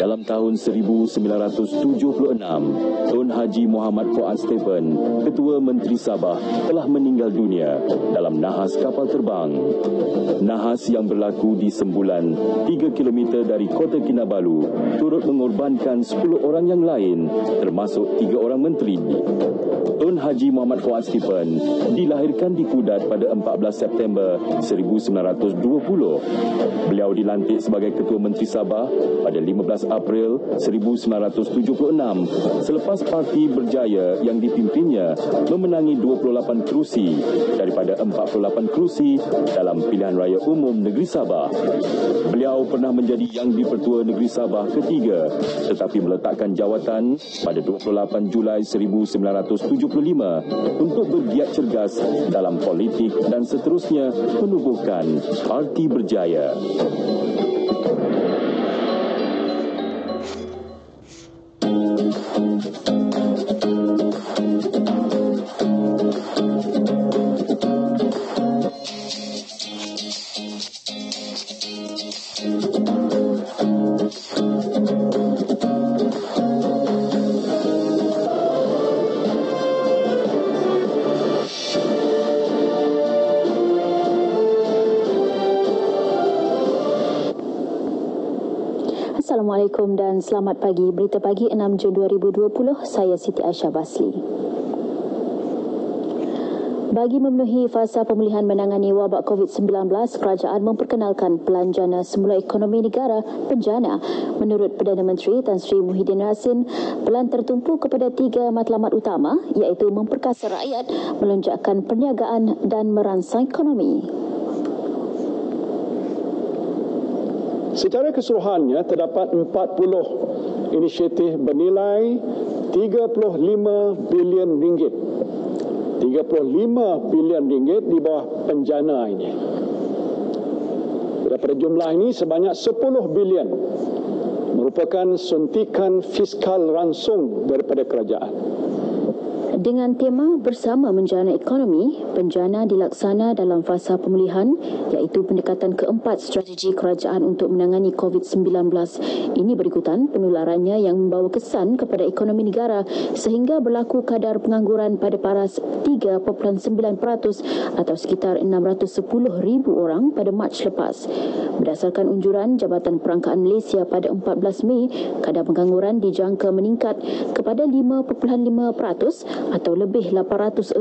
Dalam tahun 1976, Tun Haji Muhammad Fuad Stephen, Ketua Menteri Sabah, telah meninggal dunia dalam nahas kapal terbang. Nahas yang berlaku di Sembulan, 3 km dari Kota Kinabalu, turut mengorbankan 10 orang yang lain, termasuk 3 orang menteri. Tun Haji Muhammad Fuad Stephen dilahirkan di Kudat pada 14 September 1920. Beliau dilantik sebagai Ketua Menteri Sabah pada 15 April 1976 selepas parti berjaya yang dipimpinnya memenangi 28 kerusi daripada 48 kerusi dalam pilihan raya umum negeri Sabah. Beliau pernah menjadi Yang di-Pertua Negeri Sabah ketiga tetapi meletakkan jawatan pada 28 Julai 1975 untuk bergiat cergas dalam politik dan seterusnya menubuhkan parti berjaya. Assalamualaikum dan selamat pagi. Berita pagi 6 Jun 2020, saya Siti Aisyah Basli. Bagi memenuhi fasa pemulihan menangani wabak COVID-19, kerajaan memperkenalkan Pelan Jana Semula Ekonomi Negara Penjana. Menurut Perdana Menteri Tan Sri Muhyiddin Yassin, pelan tertumpu kepada 3 matlamat utama iaitu memperkasa rakyat, melonjakkan perniagaan dan merangsang ekonomi. Secara keseluruhannya, terdapat 40 inisiatif bernilai 35 bilion ringgit. 35 bilion ringgit di bawah penjana ini. Daripada jumlah ini, sebanyak 10 bilion merupakan suntikan fiskal langsung daripada kerajaan. Dengan tema Bersama Menjana Ekonomi, penjana dilaksana dalam fasa pemulihan iaitu pendekatan keempat strategi kerajaan untuk menangani COVID-19. Ini berikutan penularannya yang membawa kesan kepada ekonomi negara sehingga berlaku kadar pengangguran pada paras 3.9% atau sekitar 610,000 orang pada Mac lepas. Berdasarkan unjuran Jabatan Perangkaan Malaysia pada 14 Mei, kadar pengangguran dijangka meningkat kepada 5.5% atau lebih 860,000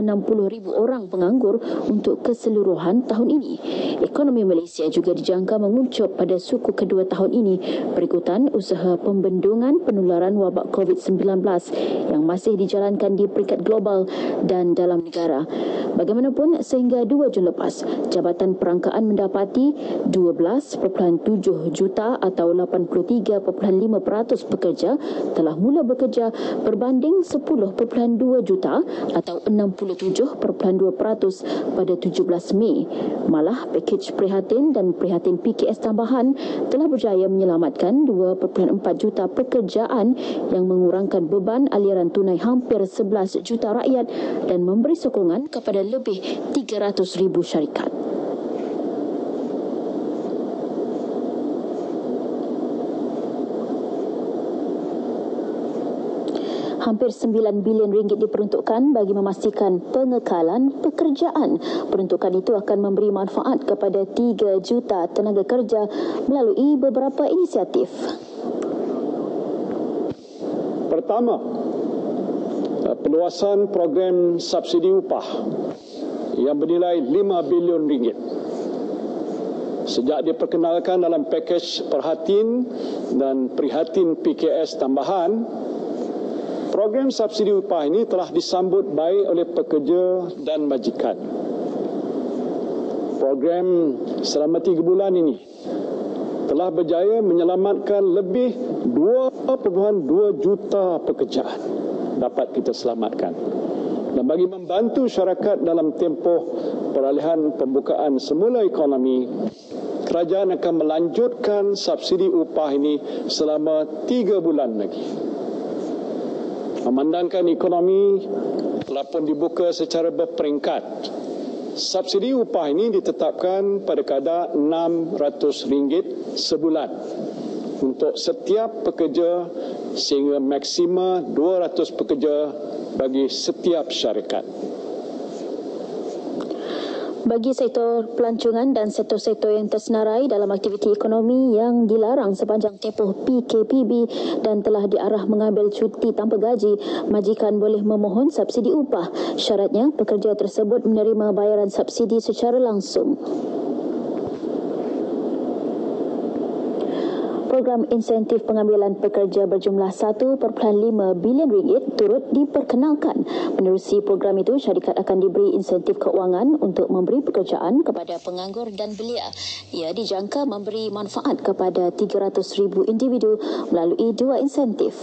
orang penganggur untuk keseluruhan tahun ini. Ekonomi Malaysia juga dijangka menguncup pada suku kedua tahun ini berikutan usaha pembendungan penularan wabak COVID-19 yang masih dijalankan di peringkat global dan dalam negara. Bagaimanapun, sehingga 2 Jun lepas, Jabatan Perangkaan mendapati 12.7 juta atau 83.5% pekerja telah mula bekerja berbanding 10.2 juta atau 67.2% pada 17 Mei. Malah, pakej prihatin dan prihatin PKS tambahan telah berjaya menyelamatkan 2.4 juta pekerjaan yang mengurangkan beban aliran tunai hampir 11 juta rakyat dan memberi sokongan kepada lebih 300,000 syarikat. Hampir 9 bilion ringgit diperuntukkan bagi memastikan pengekalan pekerjaan. Peruntukan itu akan memberi manfaat kepada 3 juta tenaga kerja melalui beberapa inisiatif. Pertama, Perluasan program subsidi upah yang bernilai 5 bilion ringgit. Sejak diperkenalkan dalam pakej Perhatin dan Prihatin PKS tambahan, program subsidi upah ini telah disambut baik oleh pekerja dan majikan. Program selama 3 bulan ini telah berjaya menyelamatkan lebih 2.2 juta pekerjaan dapat kita selamatkan. Dan bagi membantu syarikat dalam tempoh peralihan pembukaan semula ekonomi, kerajaan akan melanjutkan subsidi upah ini selama 3 bulan lagi. Memandangkan ekonomi telah pun dibuka secara berperingkat, subsidi upah ini ditetapkan pada kadar RM600 sebulan untuk setiap pekerja sehingga maksima 200 pekerja bagi setiap syarikat. Bagi sektor pelancongan dan sektor-sektor yang tersenarai dalam aktiviti ekonomi yang dilarang sepanjang tempoh PKPB dan telah diarah mengambil cuti tanpa gaji, majikan boleh memohon subsidi upah. Syaratnya, pekerja tersebut menerima bayaran subsidi secara langsung. Program insentif pengambilan pekerja berjumlah 1.5 bilion ringgit turut diperkenalkan. Menerusi program itu, syarikat akan diberi insentif keuangan untuk memberi pekerjaan kepada penganggur dan belia. Ia dijangka memberi manfaat kepada 300,000 individu melalui 2 insentif.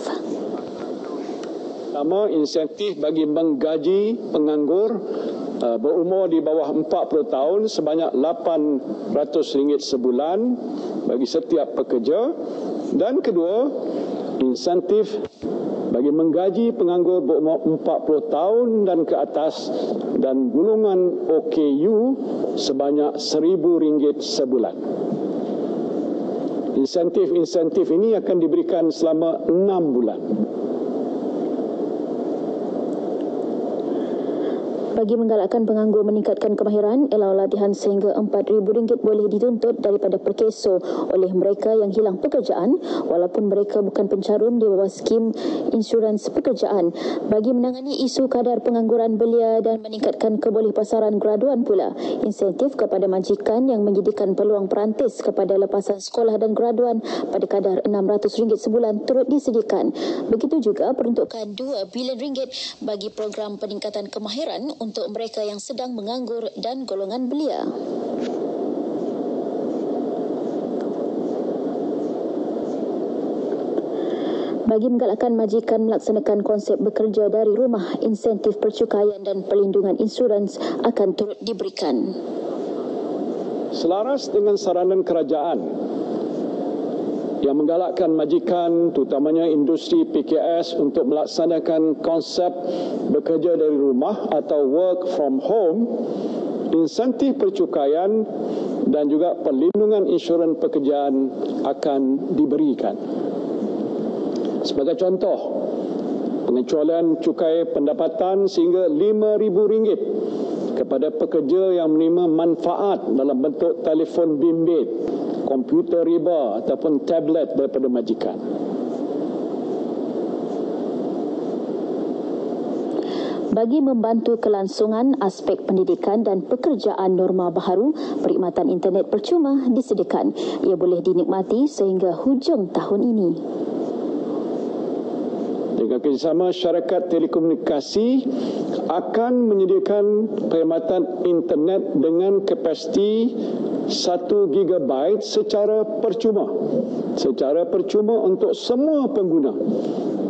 Pertama, insentif bagi menggaji penganggur berumur di bawah 40 tahun sebanyak RM800 sebulan bagi setiap pekerja. Dan kedua, insentif bagi menggaji penganggur berumur 40 tahun dan ke atas dan golongan OKU sebanyak RM1,000 sebulan. Insentif ini akan diberikan selama 6 bulan. Bagi menggalakkan penganggur meningkatkan kemahiran, elau latihan sehingga RM4,000 boleh dituntut daripada perkeso oleh mereka yang hilang pekerjaan walaupun mereka bukan pencarum di bawah skim insurans pekerjaan. Bagi menangani isu kadar pengangguran belia dan meningkatkan kebolehpasaran graduan pula, insentif kepada majikan yang menyediakan peluang perantis kepada lepasan sekolah dan graduan pada kadar RM600 sebulan turut disediakan. Begitu juga peruntukan RM2 bilion bagi program peningkatan kemahiran untuk mereka yang sedang menganggur dan golongan belia. Bagi menggalakkan majikan melaksanakan konsep bekerja dari rumah, insentif percukaian dan perlindungan insurans akan turut diberikan. Selaras dengan saranan kerajaan yang menggalakkan majikan, terutamanya industri PKS untuk melaksanakan konsep bekerja dari rumah atau work from home, insentif percukaian dan juga perlindungan insurans pekerjaan akan diberikan. Sebagai contoh, pengecualian cukai pendapatan sehingga RM5,000 kepada pekerja yang menerima manfaat dalam bentuk telefon bimbit, komputer riba ataupun tablet daripada majikan. Bagi membantu kelangsungan aspek pendidikan dan pekerjaan norma baharu, perkhidmatan internet percuma disediakan. Ia boleh dinikmati sehingga hujung tahun ini. Dengan kerjasama syarikat telekomunikasi akan menyediakan perkhidmatan internet dengan kapasiti 1 GB secara percuma untuk semua pengguna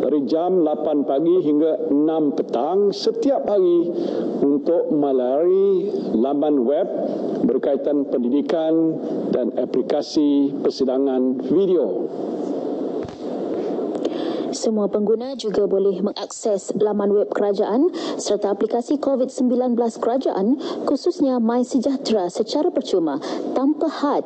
dari jam 8 pagi hingga 6 petang setiap hari untuk melalui laman web berkaitan pendidikan dan aplikasi persidangan video. Semua pengguna juga boleh mengakses laman web kerajaan serta aplikasi COVID-19 kerajaan, khususnya MySejahtera secara percuma tanpa had.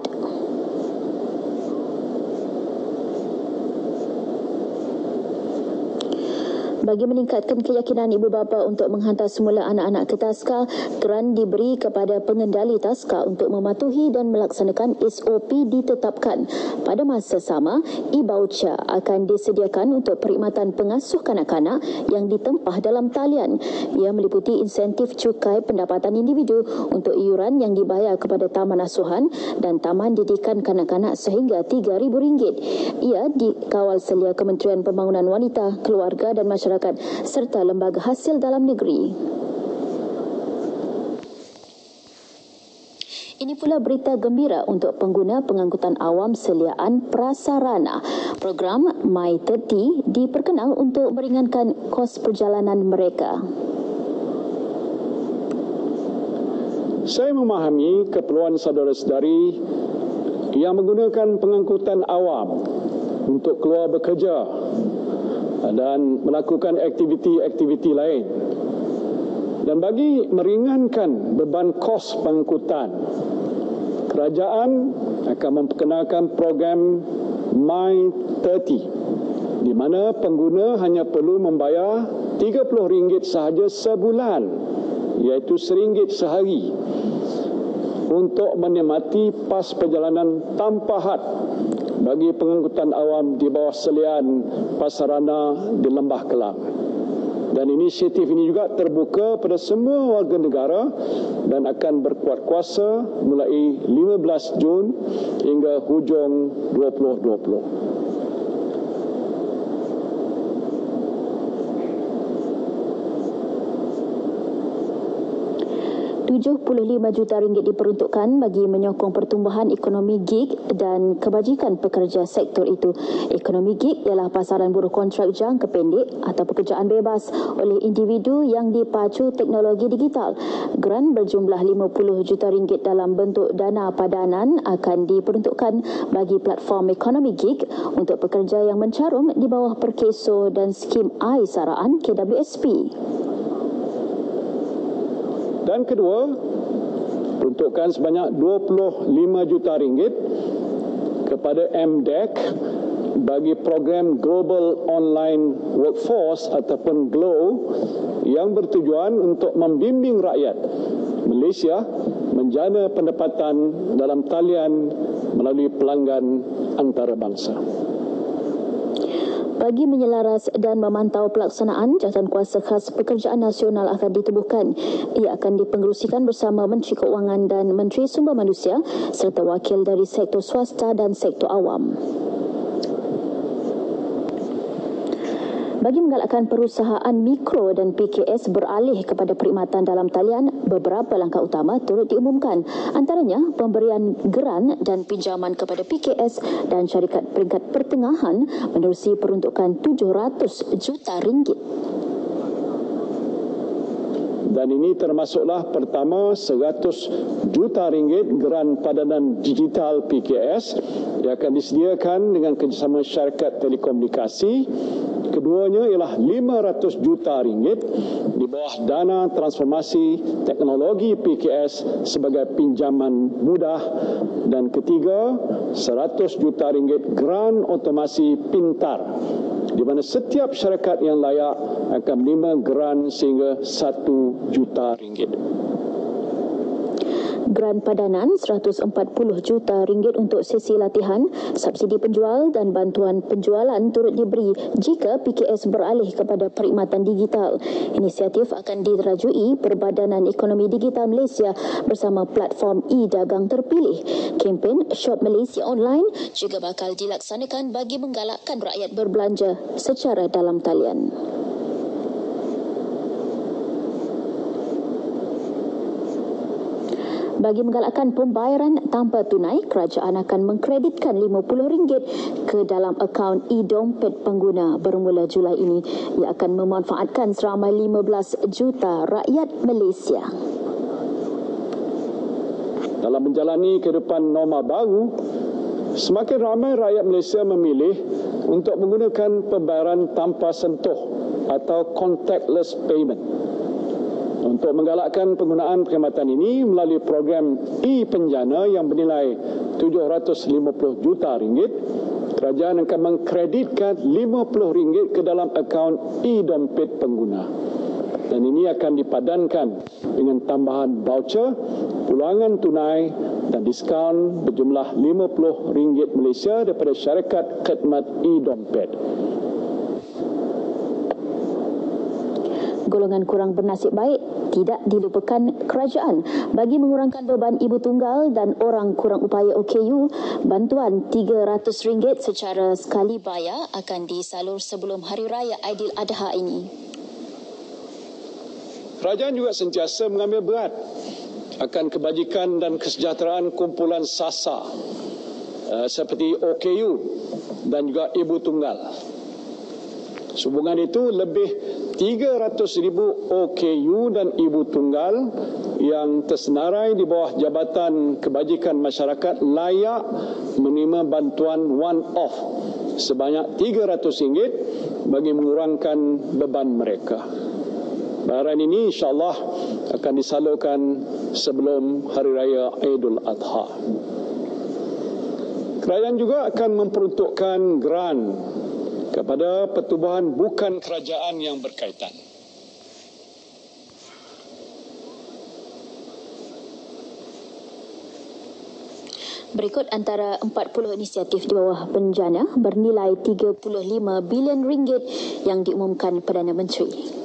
Bagi meningkatkan keyakinan ibu bapa untuk menghantar semula anak-anak ke taska, geran diberi kepada pengendali taska untuk mematuhi dan melaksanakan SOP ditetapkan. Pada masa sama, e-voucher akan disediakan untuk perkhidmatan pengasuh kanak-kanak yang ditempah dalam talian. Ia meliputi insentif cukai pendapatan individu untuk iuran yang dibayar kepada taman asuhan dan taman didikan kanak-kanak sehingga RM3,000. Ia dikawal selia Kementerian Pembangunan Wanita, Keluarga dan Masyarakat serta lembaga hasil dalam negeri. Ini pula berita gembira untuk pengguna pengangkutan awam seliaan prasarana. Program My30 diperkenal untuk meringankan kos perjalanan mereka. Saya memahami keperluan saudara-saudari yang menggunakan pengangkutan awam untuk keluar bekerja dan melakukan aktiviti-aktiviti lain. Dan bagi meringankan beban kos pengangkutan, kerajaan akan memperkenalkan program My30 di mana pengguna hanya perlu membayar RM30 sahaja sebulan, iaitu RM1 sehari, untuk menikmati pas perjalanan tanpa had bagi pengangkutan awam di bawah selian prasarana di Lembah Kelang. Dan inisiatif ini juga terbuka pada semua warga negara dan akan berkuat kuasa mulai 15 Jun hingga hujung 2020. 75 juta ringgit diperuntukkan bagi menyokong pertumbuhan ekonomi gig dan kebajikan pekerja sektor itu. Ekonomi gig ialah pasaran buruh kontrak jangka pendek atau pekerjaan bebas oleh individu yang dipacu teknologi digital. Geran berjumlah 50 juta ringgit dalam bentuk dana padanan akan diperuntukkan bagi platform ekonomi gig untuk pekerja yang mencarum di bawah Perkeso dan skim Aisaraan KWSP. Dan kedua, peruntukan sebanyak 25 juta ringgit kepada MDEC bagi program Global Online Workforce ataupun GLOW yang bertujuan untuk membimbing rakyat Malaysia menjana pendapatan dalam talian melalui pelanggan antarabangsa. Bagi menyelaras dan memantau pelaksanaan, Jawatankuasa Khas Pekerjaan Nasional akan ditubuhkan. Ia akan dipengerusikan bersama Menteri Keuangan dan Menteri Sumber Manusia serta wakil dari sektor swasta dan sektor awam. Bagi menggalakkan perusahaan mikro dan PKS beralih kepada perkhidmatan dalam talian, beberapa langkah utama turut diumumkan. Antaranya, pemberian geran dan pinjaman kepada PKS dan syarikat peringkat pertengahan menerusi peruntukan 700 juta ringgit. Dan ini termasuklah pertama 100 juta ringgit geran padanan digital PKS yang akan disediakan dengan kerjasama syarikat telekomunikasi. Keduanya ialah 500 juta ringgit di bawah dana transformasi teknologi PKS sebagai pinjaman mudah. Dan ketiga, 100 juta ringgit geran otomasi pintar di mana setiap syarikat yang layak akan menerima geran sehingga 1 juta ringgit. Geran padanan 140 juta ringgit untuk sesi latihan, subsidi penjual dan bantuan penjualan turut diberi jika PKS beralih kepada perkhidmatan digital. Inisiatif akan dirajui Perbadanan Ekonomi Digital Malaysia bersama platform e-dagang terpilih. Kempen Shop Malaysia Online juga bakal dilaksanakan bagi menggalakkan rakyat berbelanja secara dalam talian. Bagi menggalakkan pembayaran tanpa tunai, kerajaan akan mengkreditkan RM50 ke dalam akaun e-dompet pengguna bermula Julai ini. Ia akan memanfaatkan seramai 15 juta rakyat Malaysia. Dalam menjalani kehidupan norma baru, semakin ramai rakyat Malaysia memilih untuk menggunakan pembayaran tanpa sentuh atau contactless payment. Untuk menggalakkan penggunaan perkhidmatan ini melalui program e-penjana yang bernilai 750 juta ringgit, kerajaan akan mengkreditkan RM50 ke dalam akaun e-dompet pengguna. Dan ini akan dipadankan dengan tambahan voucher, pulangan tunai dan diskaun berjumlah RM50 Malaysia daripada syarikat khidmat e-dompet. Golongan kurang bernasib baik tidak dilupakan kerajaan. Bagi mengurangkan beban ibu tunggal dan orang kurang upaya OKU, bantuan RM300 secara sekali bayar akan disalur sebelum Hari Raya Aidiladha ini. Kerajaan juga sentiasa mengambil berat akan kebajikan dan kesejahteraan kumpulan SASA seperti OKU dan juga ibu tunggal. Sehubungan itu, lebih 300,000 OKU dan ibu tunggal yang tersenarai di bawah Jabatan Kebajikan Masyarakat layak menerima bantuan one-off sebanyak RM300 bagi mengurangkan beban mereka. Bayaran ini insyaAllah akan disalurkan sebelum Hari Raya Aidil Adha. Kerajaan juga akan memperuntukkan grant kepada pertubuhan bukan kerajaan yang berkaitan. Berikut antara 40 inisiatif di bawah bencana bernilai RM35 bilion yang diumumkan Perdana Menteri.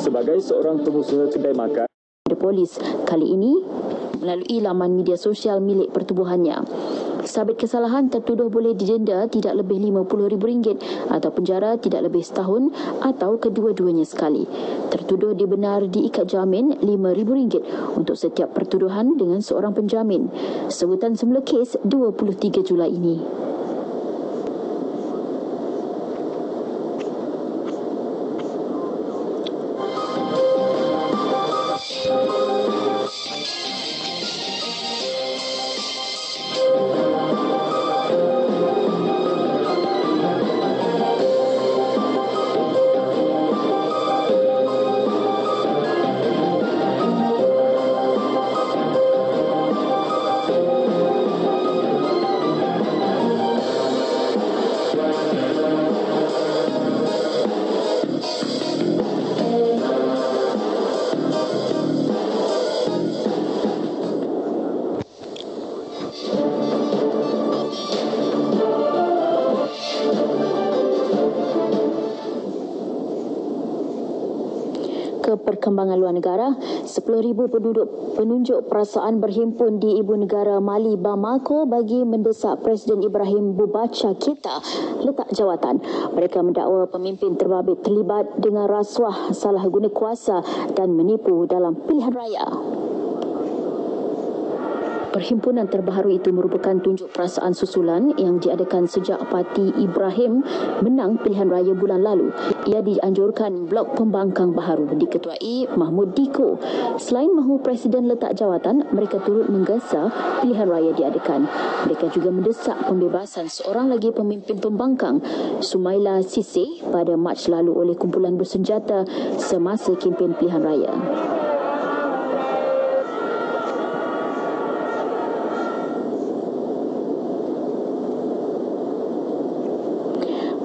Sebagai seorang pengusaha kedai makan, Polis kali ini melalui laman media sosial milik pertubuhannya. Sabit kesalahan, tertuduh boleh didenda tidak lebih RM50,000 atau penjara tidak lebih setahun atau kedua-duanya sekali. Tertuduh dibenar diikat jamin RM5,000 untuk setiap pertuduhan dengan seorang penjamin. Sebutan semula kes 23 Julai ini. Ke perkembangan luar negara, 10,000 penunjuk perasaan berhimpun di ibu negara Mali Bamako bagi mendesak Presiden Ibrahim Boubacar Keïta letak jawatan. Mereka mendakwa pemimpin terbabit terlibat dengan rasuah, salah guna kuasa dan menipu dalam pilihan raya. Perhimpunan terbaru itu merupakan tunjuk perasaan susulan yang diadakan sejak parti Ibrahim menang pilihan raya bulan lalu. Ia dianjurkan blok pembangkang baharu diketuai Mahmud Diko. Selain mahu Presiden letak jawatan, mereka turut menggesa pilihan raya diadakan. Mereka juga mendesak pembebasan seorang lagi pemimpin pembangkang, Soumaila Cissé, pada Mac lalu oleh kumpulan bersenjata semasa kempen pilihan raya.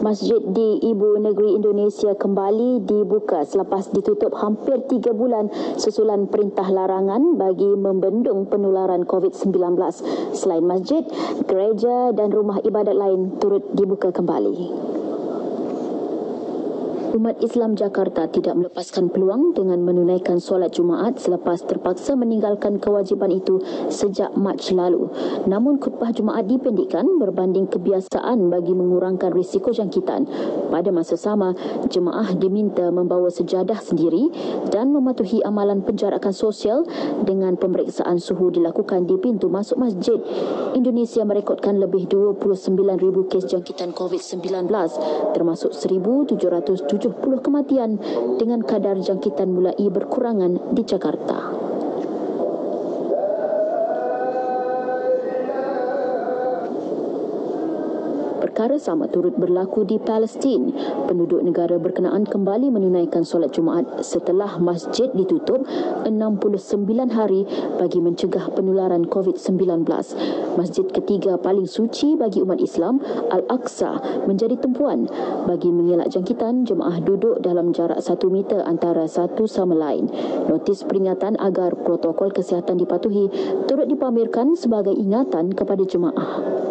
Masjid di Ibu Negeri Indonesia kembali dibuka selepas ditutup hampir 3 bulan susulan perintah larangan bagi membendung penularan COVID-19. Selain masjid, gereja dan rumah ibadat lain turut dibuka kembali. Umat Islam Jakarta tidak melepaskan peluang dengan menunaikan solat Jumaat selepas terpaksa meninggalkan kewajipan itu sejak Mac lalu. Namun khutbah Jumaat dipendekkan berbanding kebiasaan bagi mengurangkan risiko jangkitan. Pada masa sama, jemaah diminta membawa sejadah sendiri dan mematuhi amalan penjarakan sosial dengan pemeriksaan suhu dilakukan di pintu masuk masjid. Indonesia merekodkan lebih 29,000 kes jangkitan COVID-19 termasuk 1,770 kematian dengan kadar jangkitan mulai berkurangan di Jakarta. Perkara sama turut berlaku di Palestin. Penduduk negara berkenaan kembali menunaikan solat Jumaat setelah masjid ditutup 69 hari bagi mencegah penularan COVID-19. Masjid ketiga paling suci bagi umat Islam, Al-Aqsa, menjadi tumpuan. Bagi mengelak jangkitan, jemaah duduk dalam jarak 1 meter antara satu sama lain. Notis peringatan agar protokol kesihatan dipatuhi turut dipamerkan sebagai ingatan kepada jemaah.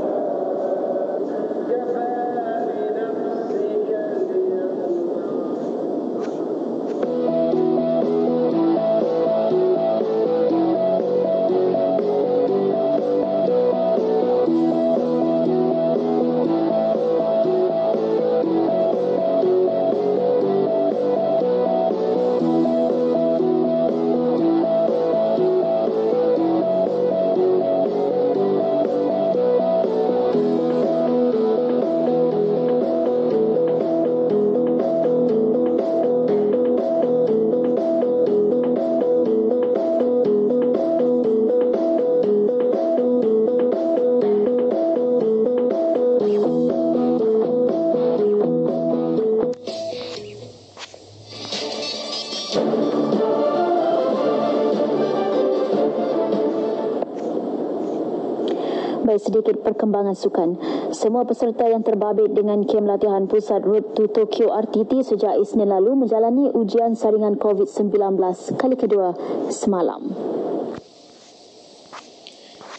Sedikit perkembangan sukan. Semua peserta yang terbabit dengan kem latihan pusat Road to Tokyo RTT sejak Isnin lalu menjalani ujian saringan COVID-19 kali kedua semalam.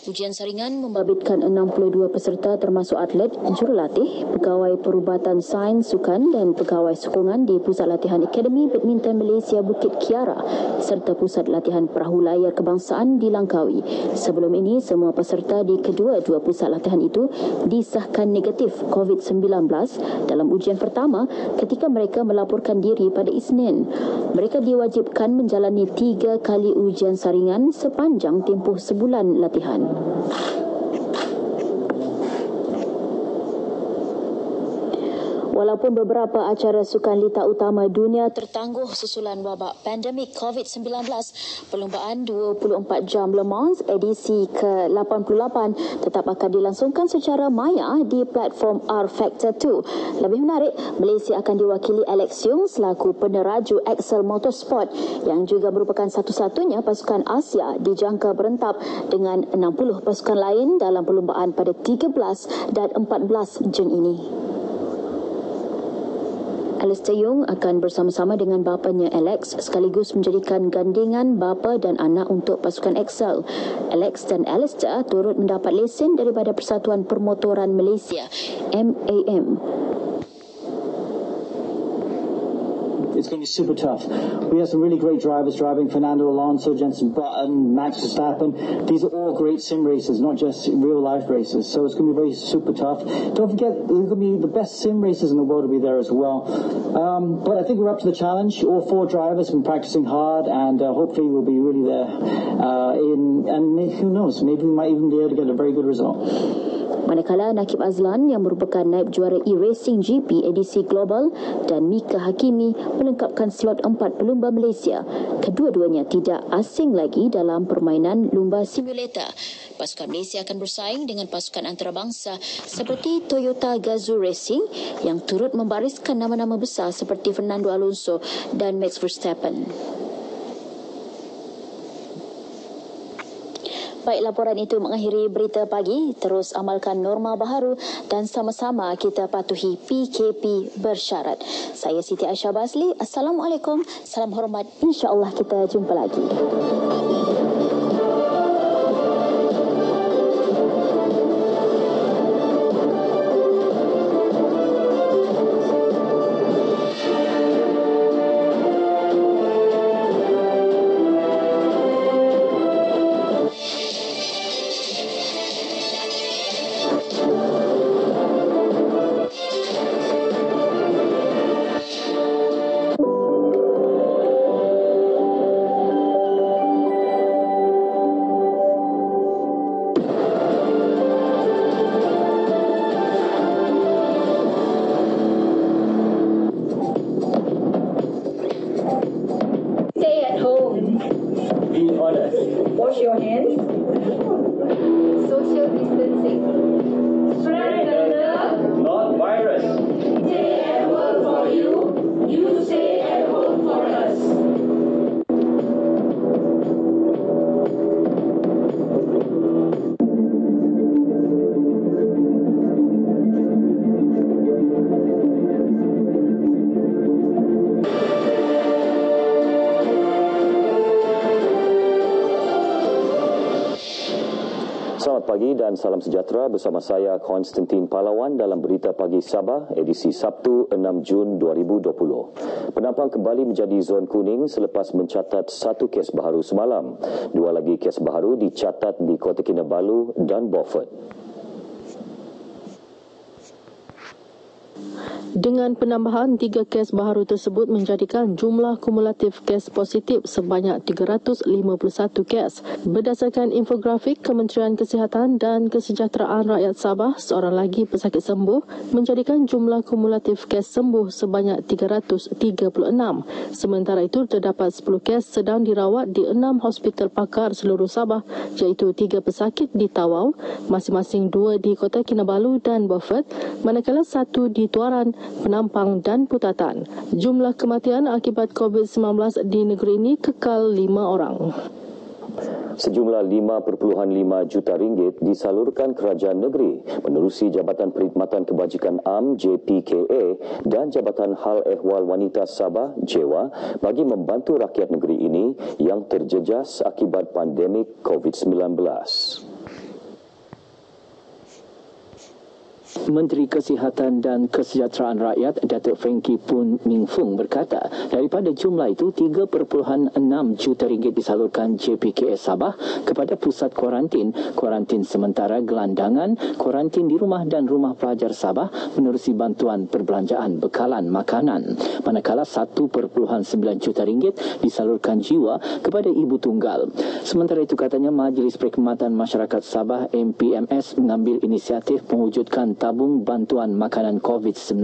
Ujian saringan membabitkan 62 peserta termasuk atlet, jurulatih, pegawai perubatan sains sukan dan pegawai sokongan di Pusat Latihan Akademi Badminton Malaysia Bukit Kiara serta Pusat Latihan Perahu Layar Kebangsaan di Langkawi. Sebelum ini, semua peserta di kedua-dua pusat latihan itu disahkan negatif COVID-19 dalam ujian pertama ketika mereka melaporkan diri pada Isnin. Mereka diwajibkan menjalani 3 kali ujian saringan sepanjang tempoh sebulan latihan. Walaupun beberapa acara sukan litar utama dunia tertangguh susulan wabak pandemik COVID-19, perlumbaan 24 jam Le Mans edisi ke-88 tetap akan dilangsungkan secara maya di platform R Factor 2. Lebih menarik, Malaysia akan diwakili Alex Yung selaku peneraju Excel Motorsport yang juga merupakan satu-satunya pasukan Asia dijangka berentap dengan 60 pasukan lain dalam perlumbaan pada 13 dan 14 Jun ini. Alistair Yung akan bersama-sama dengan bapanya Alex sekaligus menjadikan gandingan bapa dan anak untuk pasukan Excel. Alex dan Alistair turut mendapat lesen daripada Persatuan Permotoran Malaysia, MAM. It's going to be super tough. We have some really great drivers driving: Fernando Alonso, Jenson Button, Max Verstappen. These are all great sim races, not just real life races. So it's going to be very super tough. Don't forget, there's going to be the best sim races in the world will be there as well. But I think we're up to the challenge. All 4 drivers have been practicing hard, and hopefully we'll be really there. And who knows, maybe we might even be able to get a very good result. Manakala Nakib Azlan yang merupakan naib juara e-racing GP edisi global dan Mika Hakimi melengkapkan slot 4 pelumba Malaysia. Kedua-duanya tidak asing lagi dalam permainan lumba simulator. Pasukan Malaysia akan bersaing dengan pasukan antarabangsa seperti Toyota Gazoo Racing yang turut membariskan nama-nama besar seperti Fernando Alonso dan Max Verstappen. Baik, laporan itu mengakhiri berita pagi. Terus amalkan norma baharu dan sama-sama kita patuhi PKP bersyarat. Saya Siti Aisyah Basli. Assalamualaikum. Salam hormat. InsyaAllah kita jumpa lagi. Wash your hands. Social distancing. Strengthen the Not virus. stay at work for you. You stay at home for us. Selamat pagi dan salam sejahtera bersama saya Konstantin Pahlawan dalam Berita Pagi Sabah edisi Sabtu 6 Jun 2020. Penampang kembali menjadi zon kuning selepas mencatat 1 kes baharu semalam. 2 lagi kes baharu dicatat di Kota Kinabalu dan Beaufort. Dengan penambahan 3 kes baharu tersebut menjadikan jumlah kumulatif kes positif sebanyak 351 kes. Berdasarkan infografik Kementerian Kesihatan dan Kesejahteraan Rakyat Sabah, seorang lagi pesakit sembuh menjadikan jumlah kumulatif kes sembuh sebanyak 336. Sementara itu, terdapat 10 kes sedang dirawat di 6 hospital pakar seluruh Sabah, iaitu 3 pesakit di Tawau, masing-masing 2 di Kota Kinabalu dan Beaufort, manakala 1 di Tuaran, Penampang dan Putatan. Jumlah kematian akibat COVID-19 di negeri ini kekal 5 orang. Sejumlah 5.5 juta ringgit disalurkan kerajaan negeri menerusi Jabatan Perkhidmatan Kebajikan Am JPKA dan Jabatan Hal Ehwal Wanita Sabah JEWA bagi membantu rakyat negeri ini yang terjejas akibat pandemik COVID-19. Menteri Kesihatan dan Kesejahteraan Rakyat Datuk Frankie Poon Ming Fung berkata, daripada jumlah itu 3.6 juta ringgit disalurkan JPKA Sabah kepada pusat kuarantin sementara gelandangan, kuarantin di rumah dan rumah pelajar Sabah menerusi bantuan perbelanjaan bekalan makanan. Manakala 1.9 juta ringgit disalurkan jiwa kepada ibu tunggal. Sementara itu katanya Majlis Perkhidmatan Masyarakat Sabah MPMS mengambil inisiatif mewujudkan tabung bantuan makanan COVID-19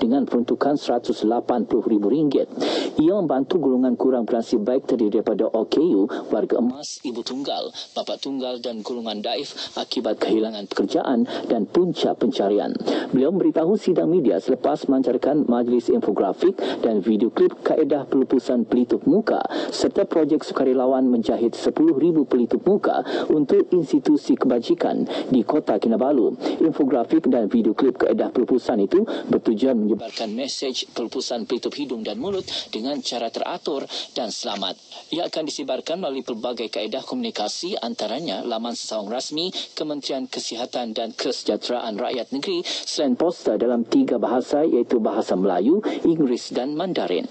dengan peruntukan RM180,000. Ia membantu golongan kurang bernasib baik terdiri daripada OKU, warga emas, ibu tunggal, bapa tunggal dan golongan daif akibat kehilangan pekerjaan dan punca pencarian. Beliau memberitahu sidang media selepas melancarkan majlis infografik dan video klip kaedah pelupusan pelitup muka serta projek sukarelawan menjahit 10,000 pelitup muka untuk institusi kebajikan di Kota Kinabalu. Infografik dan video klip kaedah pelupusan itu bertujuan menyebarkan mesej pelupusan pelitup hidung dan mulut dengan cara teratur dan selamat. Ia akan disebarkan melalui pelbagai kaedah komunikasi, antaranya laman sesawang rasmi Kementerian Kesihatan dan Kesejahteraan Rakyat Negeri selain poster dalam 3 bahasa iaitu bahasa Melayu, Inggeris dan Mandarin.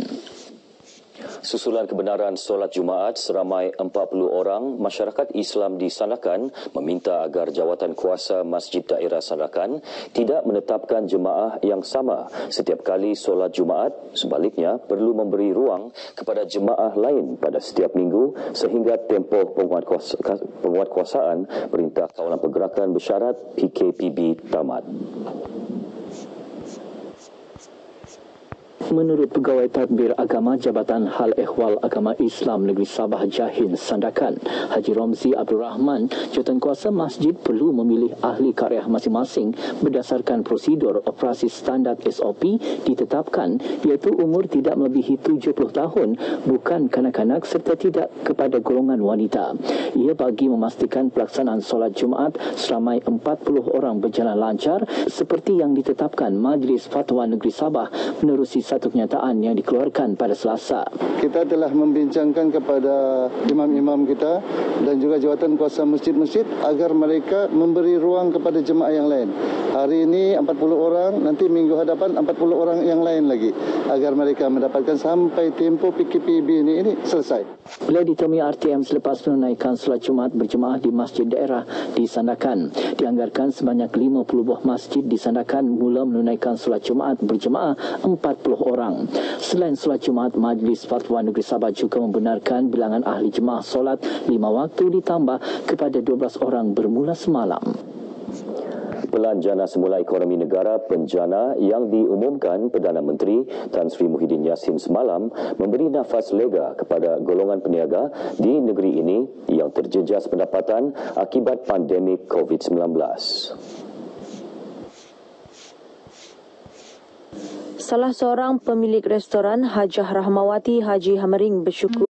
Susulan kebenaran solat Jumaat seramai 40 orang masyarakat Islam di Sandakan meminta agar jawatan kuasa Masjid Daerah Sandakan tidak menetapkan jemaah yang sama setiap kali solat Jumaat, sebaliknya perlu memberi ruang kepada jemaah lain pada setiap minggu sehingga tempoh penguatkuasaan Perintah Kawalan Pergerakan Bersyarat PKPB tamat. Menurut Pegawai Tadbir Agama Jabatan Hal Ehwal Agama Islam Negeri Sabah Jahin Sandakan, Haji Romzi Abdul Rahman, Jawatankuasa Masjid perlu memilih ahli karya masing-masing berdasarkan prosedur operasi standar SOP ditetapkan, iaitu umur tidak melebihi 70 tahun, bukan kanak-kanak serta tidak kepada golongan wanita. Ia bagi memastikan pelaksanaan solat Jumaat seramai 40 orang berjalan lancar seperti yang ditetapkan Majlis Fatwa Negeri Sabah menerusi satu kenyataan yang dikeluarkan pada Selasa. Kita telah membincangkan kepada imam-imam kita dan juga jawatan kuasa masjid-masjid agar mereka memberi ruang kepada jemaah yang lain. Hari ini 40 orang, nanti minggu hadapan 40 orang yang lain lagi agar mereka mendapatkan sampai tempoh PKPB ini selesai. Beliau ditemui RTM selepas menunaikan solat Jumaat berjemaah di masjid daerah di Sandakan. Dianggarkan sebanyak 50 buah masjid di Sandakan mula menunaikan solat Jumaat berjemaah 40 orang. Selain solat Jumaat, Majlis Fatwa Negeri Sabah juga membenarkan bilangan ahli jemaah solat 5 waktu ditambah kepada 12 orang bermula semalam. Pelanjana semula ekonomi negara penjana yang diumumkan Perdana Menteri Tan Sri Muhyiddin Yassin semalam memberi nafas lega kepada golongan peniaga di negeri ini yang terjejas pendapatan akibat pandemik COVID-19. Salah seorang pemilik restoran Hajah Rahmawati Haji Hamering bersyukur